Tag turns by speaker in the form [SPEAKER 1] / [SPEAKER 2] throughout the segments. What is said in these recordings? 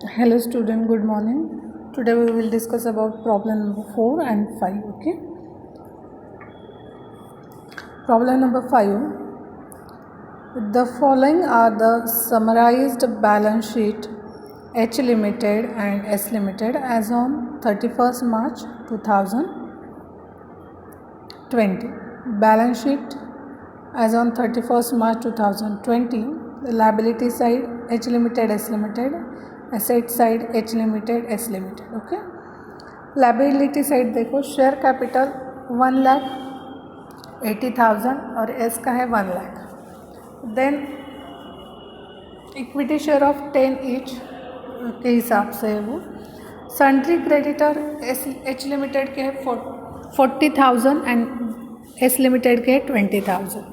[SPEAKER 1] Hello student, good morning. Today we will discuss about problem number 4 and 5. Okay. Problem number 5. The following are the summarized balance sheet H Limited and S Limited as on 31st March 2020. Balance sheet as on 31st March 2020. The liability side H Limited, S Limited. Asset side H Limited, S Limited. Okay. Liability side देखो, share capital 1,80,000 और S का है 1,00,000. Then equity share of 10 each के हिसाब से है वो. Sundry creditor H limited के है 40,000 एंड एस लिमिटेड के है 20,000.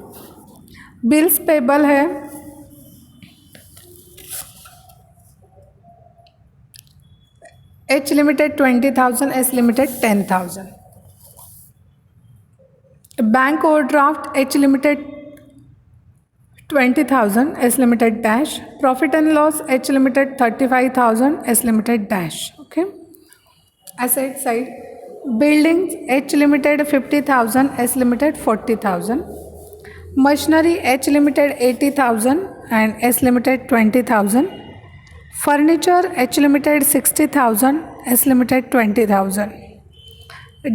[SPEAKER 1] बिल्स पेबल है H Limited 20,000, S Limited 10,000. Bank overdraft H Limited 20,000, S Limited dash. Profit and loss H Limited 35,000, S Limited dash. Okay. Asset side buildings H Limited 50,000, S Limited 40,000. Machinery H Limited 80,000 and S Limited 20,000. Furniture H Limited 60,000, S Limited 20,000.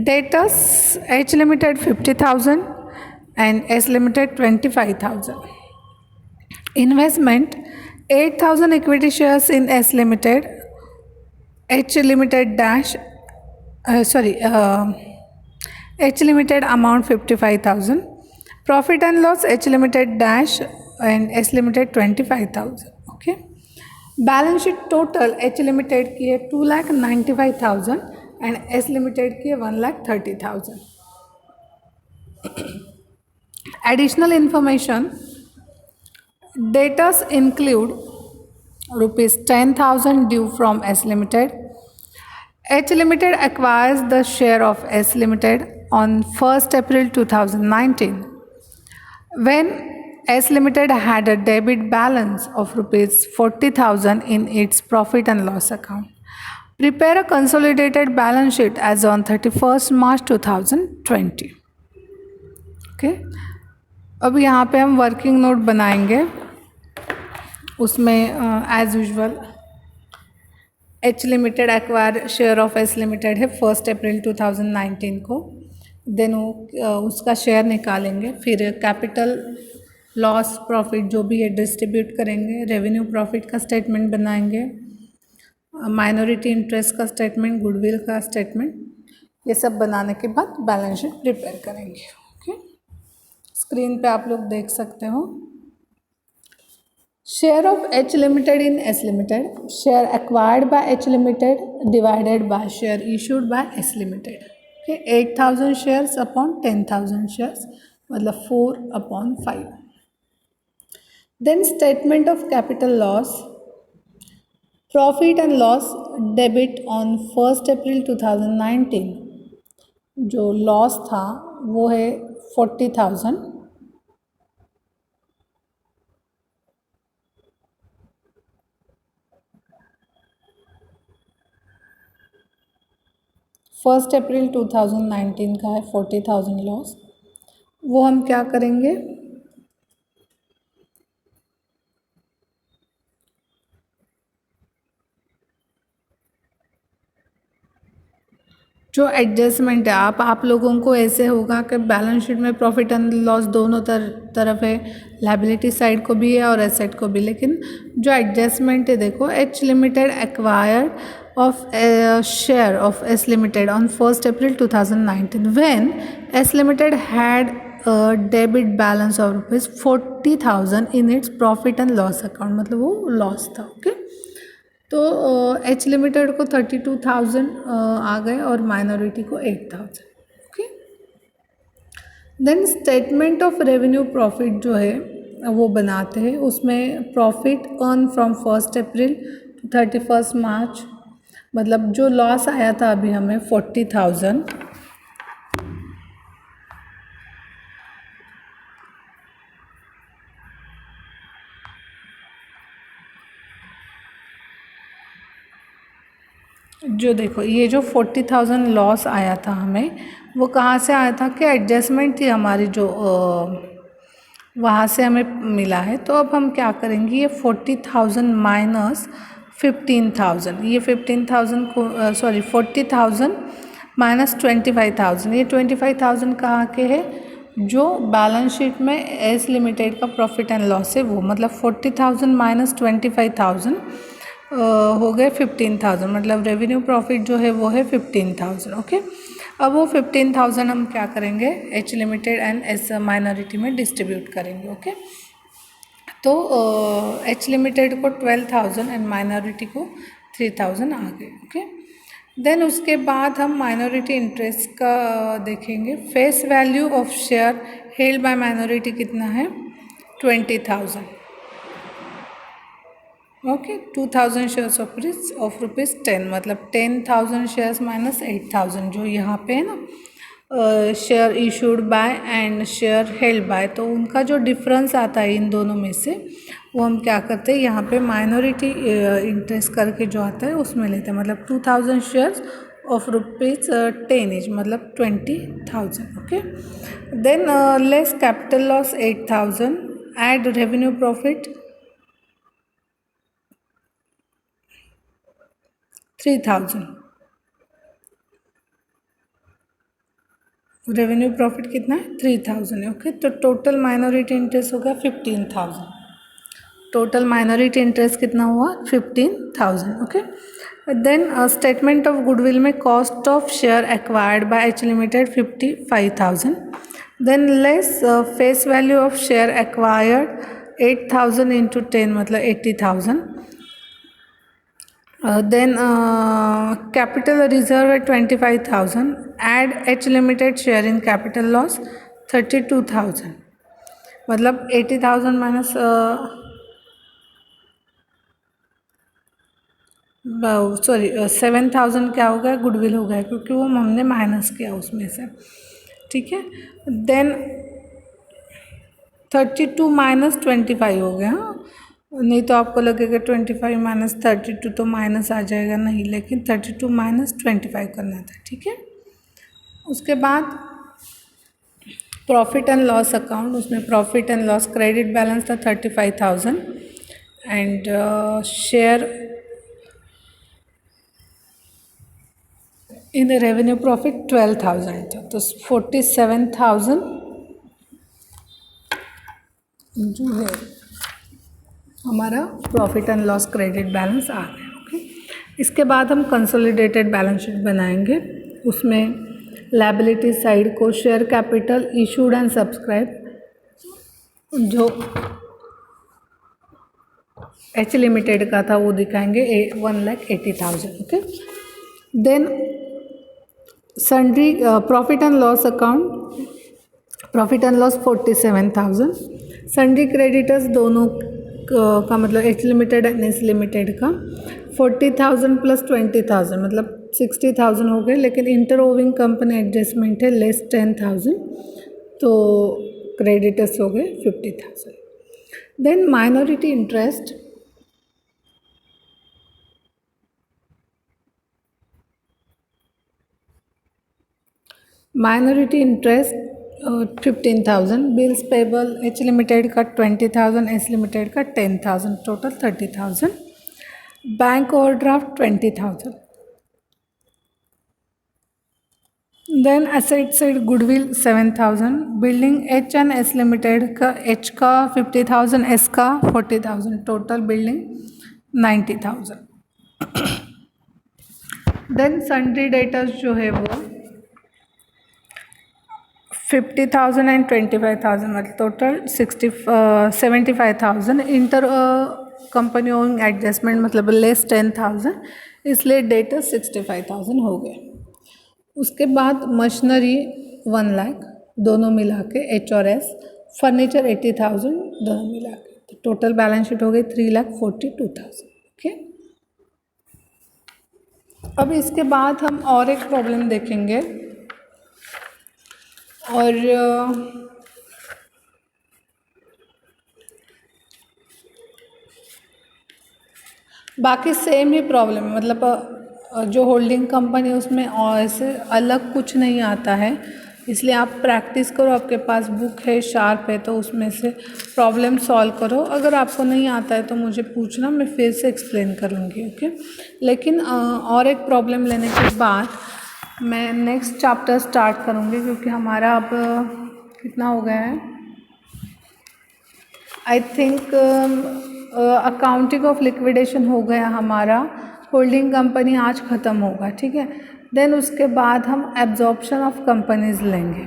[SPEAKER 1] Debtors H Limited 50,000 and S Limited 25,000. Investment 8,000 equity shares in S Limited, H Limited dash, H Limited amount 55,000. Profit and loss H Limited dash and S Limited 25,000. Okay. Balance sheet total H limited की है 2,95,000 and S limited की है 1,30,000. Additional information debtors include ₹10,000 due from S limited. H limited acquires the share of S limited on 1st April 2019 when S Limited had a debit balance of ₹40,000 in its profit and loss account. Prepare a consolidated balance sheet as on 31st March 2020. Okay. अब यहाँ पे हम working note बनाएंगे. उसमें as usual H limited acquire share of S limited है 1st April 2019 को. Then उसका share निकालेंगे. फिर कैपिटल लॉस प्रॉफिट जो भी है डिस्ट्रीब्यूट करेंगे. रेवेन्यू प्रॉफिट का स्टेटमेंट बनाएंगे. माइनॉरिटी इंटरेस्ट का स्टेटमेंट, गुडविल का स्टेटमेंट, ये सब बनाने के बाद बैलेंस शीट प्रिपेयर करेंगे. ओके. स्क्रीन पे आप लोग देख सकते हो. Share of H limited in S limited. Share acquired bye H limited divided by share issued by S limited. Okay. 8,000 shares upon 10,000 shares मतलब 4/5. Then statement of capital loss. Profit and loss debit on 1st April 2019 जो loss था वो है 40,000. First April 2019 का है 40,000 loss. वो हम क्या करेंगे, जो एडजस्टमेंट है आप लोगों को ऐसे होगा कि बैलेंस शीट में प्रॉफिट एंड लॉस दोनों तरफ है, लाइबिलिटी साइड को भी है और एसेट को भी. लेकिन जो एडजस्टमेंट है देखो, H limited acquire of share of S limited on 1st April 2019 when S limited had debit balance of ₹40,000 in its profit and loss account, मतलब वो लॉस था. ओके. तो H लिमिटेड को 32,000 आ गए और माइनॉरिटी को 8,000. Okay. Then statement of revenue profit जो है वो बनाते हैं. उसमें profit earn from 1st April to 31st March, मतलब जो लॉस आया था अभी हमें 40,000, जो देखो ये जो 40,000 लॉस आया था हमें, वो कहाँ से आया था कि एडजस्टमेंट थी हमारी जो वहाँ से हमें मिला है। तो अब हम क्या करेंगे, ये 40,000 माइनस 15,000, ये 15,000 को सॉरी 40,000 माइनस 25,000, ये 25,000 कहाँ के है, जो बैलेंस शीट में एस लिमिटेड का प्रॉफिट एंड लॉस है वो, मतलब 40,000 माइनस 25,000 हो गए 15,000, मतलब रेवेन्यू प्रॉफिट जो है वो है 15,000। ओके, अब वो 15,000 हम क्या करेंगे, H limited and S minority में डिस्ट्रीब्यूट करेंगे। ओके, तो एच लिमिटेड को 12,000 एंड माइनॉरिटी को 3,000 आ गए। ओके, देन उसके बाद हम माइनॉरिटी इंटरेस्ट का देखेंगे। Face value of share held by minority कितना है, 20,000। ओके, 2,000 शेयर्स ऑफ रुपीज़ 10, मतलब 10,000 शेयर्स माइनस 8,000 जो यहाँ पे है ना, share issued by and share held bye, तो उनका जो डिफरेंस आता है इन दोनों में से, वो हम क्या करते हैं यहाँ पे माइनॉरिटी इंटरेस्ट करके जो आता है उसमें लेते हैं, मतलब 2,000 शेयर्स ऑफ रुपीज़ 10 इच, मतलब 20,000। Okay, than less capital loss 8,000, ad revenue profit 3,000, revenue profit कितना है 3,000 है। ओके, तो टोटल माइनॉरिटी इंटरेस्ट हो गया 15,000, टोटल माइनॉरिटी इंटरेस्ट कितना हुआ 15,000। Okay, then statement of goodwill में cost of share acquired by H limited 55,000, then less face value of share acquired 8,000 into 10 मतलब 80,000, then capital reserve at 25,000, add H limited share in capital loss 32,000, मतलब 80,000 minus sorry 7,000 क्या हो गया, goodwill हो गया, क्योंकि वो हमने माइनस किया उसमें से। ठीक है, देन 32 माइनस 25 हो गया। नहीं तो आपको लगेगा 25 माइनस 32 तो माइनस आ जाएगा, नहीं, लेकिन 32 माइनस 25 करना था। ठीक है, उसके बाद प्रॉफिट एंड लॉस अकाउंट, उसमें profit and loss credit balance था 35,000 and share in the revenue profit 12,000 था, तो 47,000 जो है हमारा profit and loss credit balance आ गया। ओके, इसके बाद हम कंसोलिडेटेड बैलेंस शीट बनाएंगे। उसमें लायबिलिटी साइड को share capital issued and subscribe जो एच लिमिटेड का था वो दिखाएंगे 1,80,000। Okay, then sundry profit and loss account, profit and loss 47,000, sundry creditors दोनों का मतलब H limited and S limited का 40,000 प्लस 20,000 मतलब 60,000 हो गए, लेकिन इंटर ओविंग कंपनी एडजस्टमेंट है लेस 10,000, तो क्रेडिटर्स हो गए 50,000। Then minority interest, minority interest 15,000, bills payable H limited का 20,000, एस लिमिटेड का 10,000, total 30,000, bank overdraft 20,000, then asset side goodwill 7,000, building H and S limited का एच का 50,000, एस का 40,000, total building 90,000। Then sundry debtors जो है वो 50,000 एंड 25,000 मतलब total 75,000, inter company owing adjustment मतलब लेस 10,000, इसलिए डेटर 65,000 हो गए। उसके बाद मशीनरी 1 लाख दोनों मिला के एच और एस, फर्नीचर 80,000 दोनों मिला के, तो टोटल बैलेंस शीट हो गई 3,42,000। ओके, अब इसके बाद हम और एक प्रॉब्लम देखेंगे, और बाकी सेम ही प्रॉब्लम है, मतलब जो होल्डिंग कंपनी है उसमें और ऐसे अलग कुछ नहीं आता है, इसलिए आप प्रैक्टिस करो। आपके पास बुक है, शार्प है, तो उसमें से प्रॉब्लम सॉल्व करो। अगर आपको नहीं आता है तो मुझे पूछना, मैं फिर से एक्सप्लेन करूँगी, ओके। लेकिन और एक प्रॉब्लम लेने के बाद मैं नेक्स्ट चैप्टर स्टार्ट करूँगी, क्योंकि हमारा अब कितना हो गया है, I think accounting of liquidation हो गया हमारा, होल्डिंग कंपनी आज ख़त्म होगा, ठीक है। देन उसके बाद हम एब्जॉर्प्शन ऑफ कंपनीज लेंगे,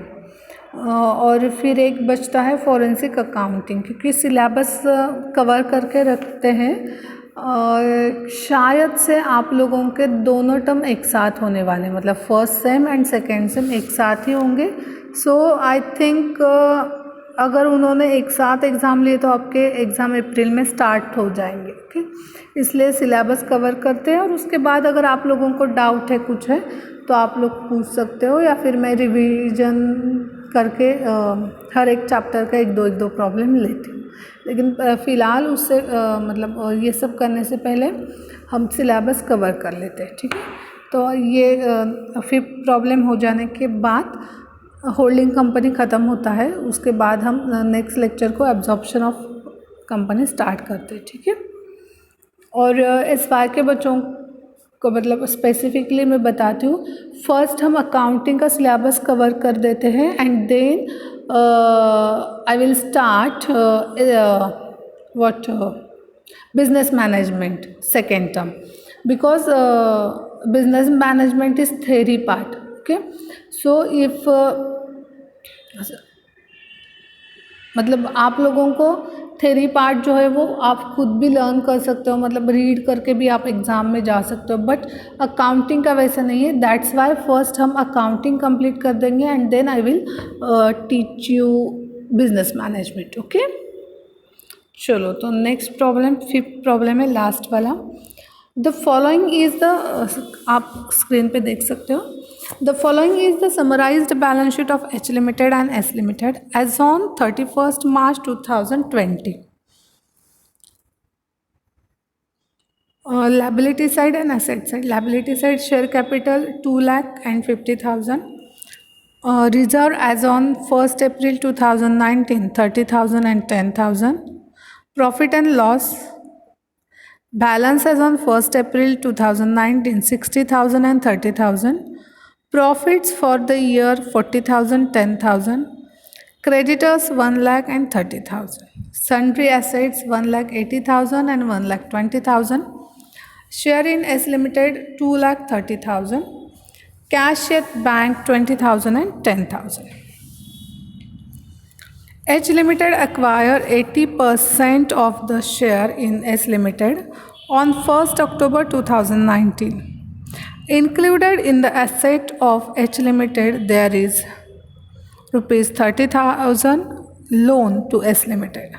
[SPEAKER 1] और फिर एक बचता है फॉरेंसिक अकाउंटिंग, क्योंकि सिलेबस कवर करके रखते हैं। और शायद से आप लोगों के दोनों टर्म एक साथ होने वाले, मतलब first sem and second same एक साथ ही होंगे। सो आई थिंक अगर उन्होंने एक साथ एग्ज़ाम लिए तो आपके एग्ज़ाम अप्रैल में स्टार्ट हो जाएंगे, ओके। इसलिए सिलेबस कवर करते हैं, और उसके बाद अगर आप लोगों को डाउट है, कुछ है, तो आप लोग पूछ सकते हो, या फिर मैं रिवीजन करके हर एक चैप्टर का एक दो प्रॉब्लम लेती हूँ। लेकिन फ़िलहाल उससे मतलब ये सब करने से पहले हम सिलेबस कवर कर लेते हैं, ठीक है। तो ये फिफ्थ प्रॉब्लम हो जाने के बाद होल्डिंग कंपनी ख़त्म होता है, उसके बाद हम नेक्स्ट लेक्चर को एब्जॉर्प्शन ऑफ कंपनी स्टार्ट करते हैं, ठीक है। और इस बार के बच्चों को मतलब स्पेसिफिकली मैं बताती हूँ, फर्स्ट हम अकाउंटिंग का सिलेबस कवर कर देते हैं, and then I will start business management second term, because business management is theory part, okay. So if मतलब आप लोगों को थेरी पार्ट जो है वो आप खुद भी लर्न कर सकते हो, मतलब रीड करके भी आप एग्ज़ाम में जा सकते हो, बट अकाउंटिंग का वैसा नहीं है। दैट्स वाई फर्स्ट हम अकाउंटिंग कंप्लीट कर देंगे, and then I will teach you business management, okay. चलो, तो नेक्स्ट प्रॉब्लम, फिफ्थ प्रॉब्लम है, लास्ट वाला। द फॉलोइंग इज द, आप स्क्रीन पे देख सकते हो, the following is the summarized balance sheet of H limited and S limited as on 31 March 2020. Liability side and asset side. Liability side, share capital 2,50,000. Reserve as on 1st April 2019 30,000 and 10,000. Profit and loss, balance as on 1st April 2019 60,000 and 30,000. Profits for the year 40,000 10,000. Creditors 1 lakh and 30,000. Sundry assets 1,80,000 and 1,20,000. Share in S Limited 2,30,000. Cash at bank 20,000 and 10,000. H Limited acquire 80% of the share in S Limited on 1st October 2019. Included in the asset of H Limited there is rupees 30,000 loan to S Limited.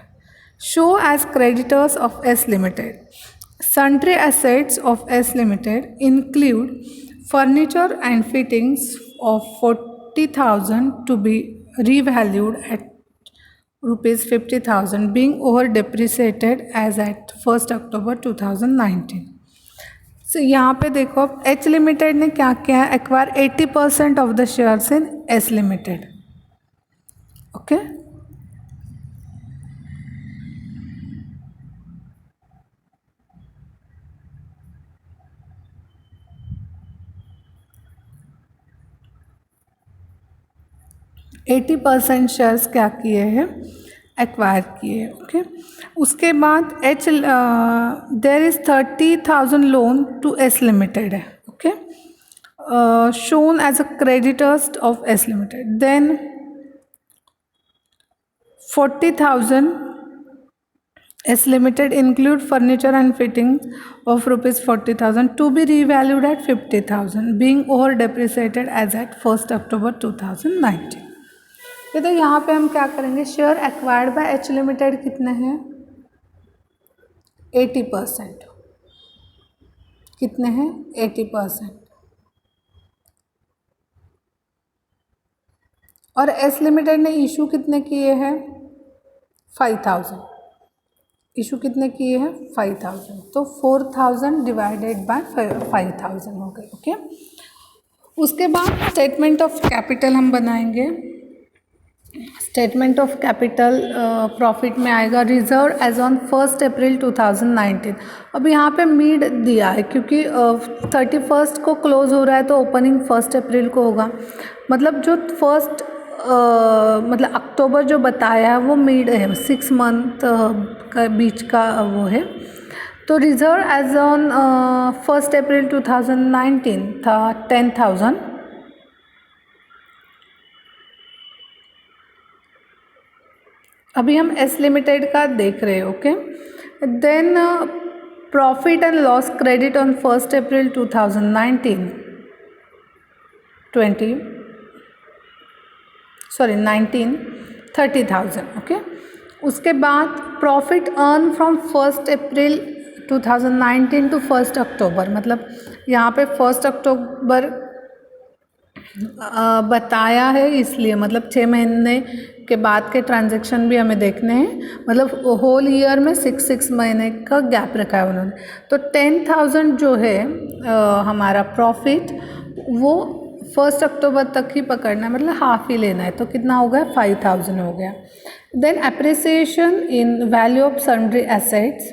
[SPEAKER 1] Show as creditors of S Limited. Sundry assets of S Limited include furniture and fittings of 40,000 to be revalued at rupees 50,000, being over depreciated as at 1st October 2019. So यहाँ पे देखो, H limited ने क्या किया है, acquire 80% of the shares in S limited, okay. Eighty percent shares क्या किए हैं, एक्वायर किए, ओके। उसके बाद H there is 30,000 loan to S limited है, okay, shown as a creditors of S limited. Then 40,000 S Limited include furniture and fittings of rupees 40,000 to be revalued at 50,000, being over depreciated as at 1st October 2019. तो यहाँ पे हम क्या करेंगे, share acquired by H limited कितने हैं, 80%, कितने हैं 80%, और एस लिमिटेड ने इशू कितने किए हैं 5,000, इशू कितने किए हैं 5000, तो 4000 डिवाइडेड बाय 5000 हो गए। ओके, उसके बाद स्टेटमेंट ऑफ कैपिटल हम बनाएंगे। स्टेटमेंट ऑफ कैपिटल प्रॉफिट में आएगा रिजर्व एज ऑन 1 अप्रैल 2019। अब यहाँ पे मीड दिया है क्योंकि 31 को क्लोज हो रहा है तो ओपनिंग 1 अप्रैल को होगा, मतलब जो फर्स्ट मतलब अक्टूबर जो बताया है वो मीड है, 6 मंथ का बीच का वो है। तो रिजर्व एज ऑन 1 अप्रैल 2019 था 10,000। अभी हम एस लिमिटेड का देख रहे हैं। Okay, then profit and loss credit on 1 April 2019 30,000। Okay, उसके बाद profit earn from 1 April 2019 to 1 October, मतलब यहाँ पे 1 अक्टूबर बताया है इसलिए, मतलब 6 महीने के बाद के ट्रांजैक्शन भी हमें देखने हैं, मतलब होल ईयर में 6 महीने का गैप रखा है उन्होंने। तो 10,000 जो है हमारा प्रॉफिट वो 1 अक्टूबर तक ही पकड़ना है, मतलब हाफ ही लेना है। तो कितना हो गया 5,000 हो गया। Then appreciation in value of sundry assets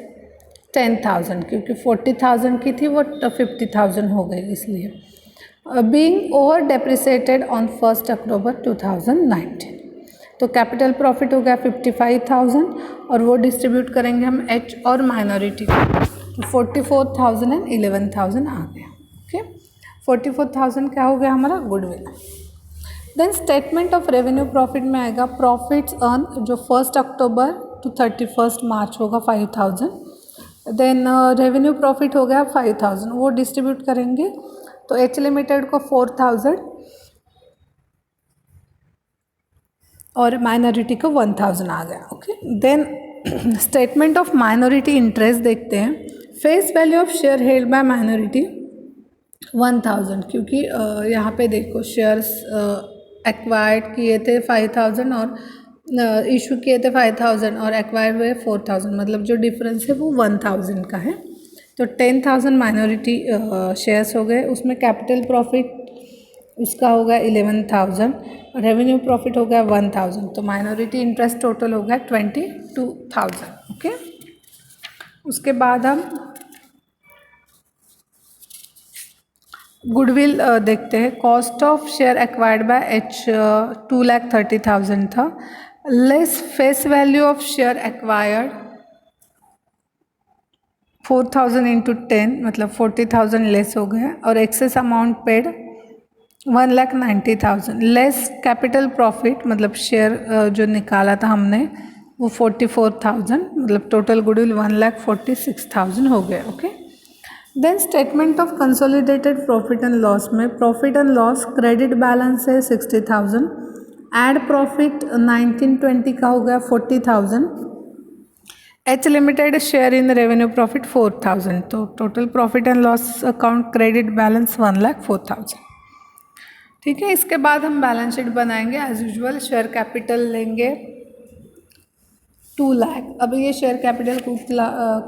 [SPEAKER 1] 10,000, क्योंकि 40,000 की थी वो 50,000 हो गई इसलिए। बीइंग ओवर डेप्रिसिएटेड ऑन 1 अक्टूबर 2019। तो कैपिटल प्रॉफिट हो गया 55,000 और वो डिस्ट्रीब्यूट करेंगे हम एच और माइनॉरिटी को, तो 44,000 एंड 11,000 आ गया। ओके, 44,000 क्या हो गया हमारा goodwill. Then statement of revenue profit में आएगा प्रॉफिट्स अर्न जो 1 अक्टूबर टू 31 मार्च होगा 5,000। देन रेवेन्यू प्रॉफिट हो गया 5,000, वो डिस्ट्रीब्यूट करेंगे तो एच लिमिटेड को 4,000 और माइनॉरिटी को 1,000 आ गया। Okay, then statement of minority interest देखते हैं। Face value of share held by minority 1,000, क्योंकि यहाँ पे देखो शेयर्स एक्वायर्ड किए थे 5,000 और इशू किए थे 5,000 और एक्वायर्ड हुए 4,000, मतलब जो डिफरेंस है वो 1,000 का है। तो 10,000 माइनॉरिटी शेयर्स हो गए, उसमें कैपिटल प्रॉफिट उसका होगा 11,000, रेवेन्यू प्रॉफिट हो गया 1,000, तो माइनॉरिटी इंटरेस्ट टोटल हो गया 22,000। ओके, उसके बाद हम गुडविल देखते हैं। Cost of share acquired by H 2,30,000 था, less face value of share acquired 4,000 into 10, मतलब 40,000 लेस हो गया, और excess amount paid 1,90,000, less capital profit मतलब शेयर जो निकाला था हमने वो 44,000, मतलब टोटल गुडविल 1,46,000 हो गया। Okay, then statement of consolidated profit and loss में profit and loss credit balance है 60,000, एड प्रॉफिट 1920 का हो गया 40,000, H limited share in revenue profit 4,000, तो total profit and loss account credit balance 1,04,000। ठीक है, इसके बाद हम बैलेंस शीट बनाएंगे एज यूजुअल। शेयर कैपिटल लेंगे 2 लाख। अब ये शेयर कैपिटल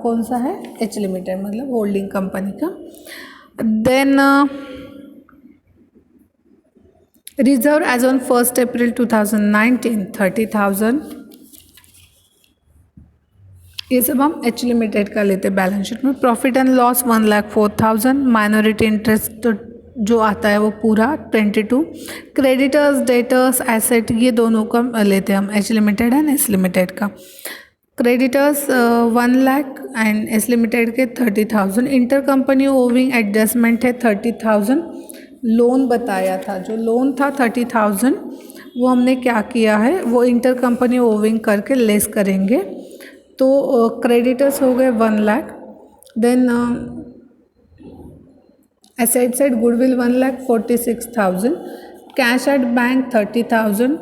[SPEAKER 1] कौन सा है, एच लिमिटेड मतलब होल्डिंग कंपनी का। Then reserve as on 1 April 2019 30,000, ये सब हम एच लिमिटेड का लेते हैं बैलेंस शीट में। Profit and loss 1,04,000, minority interest जो आता है वो पूरा 22, क्रेडिटर्स डेटर्स एसेट ये दोनों का लेते हैं हम, H limited and S limited का। Creditors 1 lakh and S limited के 30,000, इंटर कंपनी ओविंग एडजस्टमेंट है 30,000, लोन बताया था, जो लोन था 30,000 वो हमने क्या किया है वो इंटर कंपनी ओविंग करके लेस करेंगे, तो क्रेडिटर्स हो गए 1 lakh. Then asset side goodwill 1,46,000, cash at bank 30,000,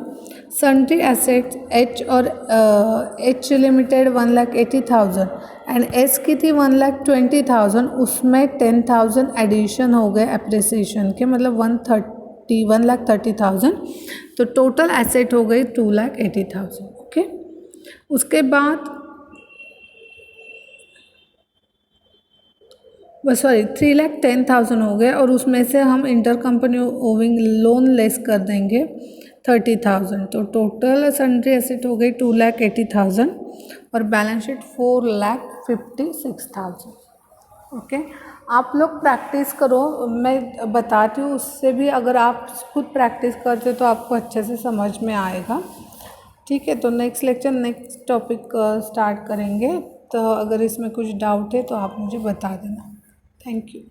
[SPEAKER 1] sundry assets H और एच लिमिटेड 1,80,000 एंड एस की थी 1,20,000, उसमें 10,000 एडिशन हो गए अप्रिसिएशन के, मतलब 1,30,000, तो टोटल एसेट हो गई 2,80,000। ओके, उसके बाद सॉरी 3,10,000 हो गए, और उसमें से हम inter company owing loan less कर देंगे 30,000, तो टोटल सन्ड्री एसेट हो गई 2,80,000 और बैलेंस शीट 4,56,000। ओके, आप लोग प्रैक्टिस करो, मैं बताती हूँ, उससे भी अगर आप खुद प्रैक्टिस करते हो तो आपको अच्छे से समझ में आएगा। ठीक है, तो next lecture next topic start करेंगे, तो अगर इसमें कुछ डाउट है तो आप मुझे बता देना। Thank you.